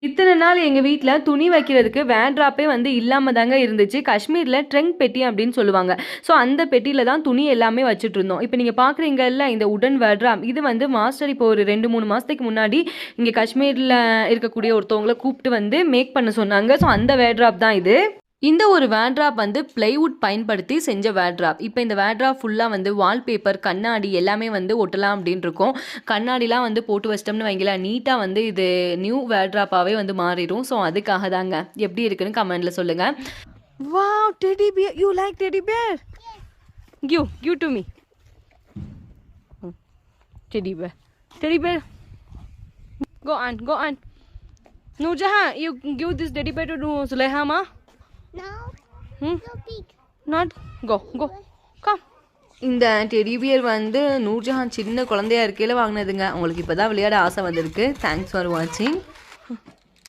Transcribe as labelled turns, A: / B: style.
A: இத்தனை நாள் எங்கள் வீட்டில் துணி வைக்கிறதுக்கு வேர்ட்ராப்பே வந்து இல்லாமல் தாங்க இருந்துச்சு. காஷ்மீரில் ட்ரங்க் பெட்டி அப்படின்னு சொல்லுவாங்க. ஸோ அந்த பெட்டியில் தான் துணி எல்லாமே வச்சுட்டு இருந்தோம். இப்போ நீங்கள் பார்க்குறீங்கல்ல இந்த உடன் வேர்ட்ராப், இது வந்து மாஸ்டர் இப்போ ஒரு 2-3 மாதத்துக்கு முன்னாடி இங்கே காஷ்மீரில் இருக்கக்கூடிய ஒருத்தவங்கள கூப்பிட்டு வந்து மேக் பண்ண சொன்னாங்க. ஸோ அந்த வேர்ட்ராப் தான் இது. இந்த ஒரு வேர்ட்ராப் வந்து பிளைவுட் பயன்படுத்தி செஞ்ச வேர்ட்ராப். இப்போ இந்த வேர்ட்ராப் ஃபுல்லாக வந்து வால்பேப்பர், கண்ணாடி எல்லாமே வந்து ஒட்டலாம் அப்படின்னு இருக்கோம். கண்ணாடிலாம் வந்து போட்டு வச்சிட்டோம்னு வைங்களேன், நீட்டாக வந்து இது நியூ வேர்ட்ராப்பாகவே வந்து மாறிடும். ஸோ அதுக்காக தாங்க. எப்படி இருக்குன்னு கமெண்ட்டில் சொல்லுங்கள். Wow, teddy bear. You like teddy bear? Give to me. Teddy bear. Teddy bear. Go on. Nurjahan, you give this teddy bear to Zulaiha ma?
B: No. So big.
A: Not. Go. Come. இந்த teddy bear வந்து நூர்ஜஹான் சின்ன குழந்தையா இருக்கையில் வாங்கினதுங்க. உங்களுக்கு இப்போ தான் விளையாட ஆசை வந்திருக்கு. தேங்க்ஸ் ஃபார் வாட்சிங்.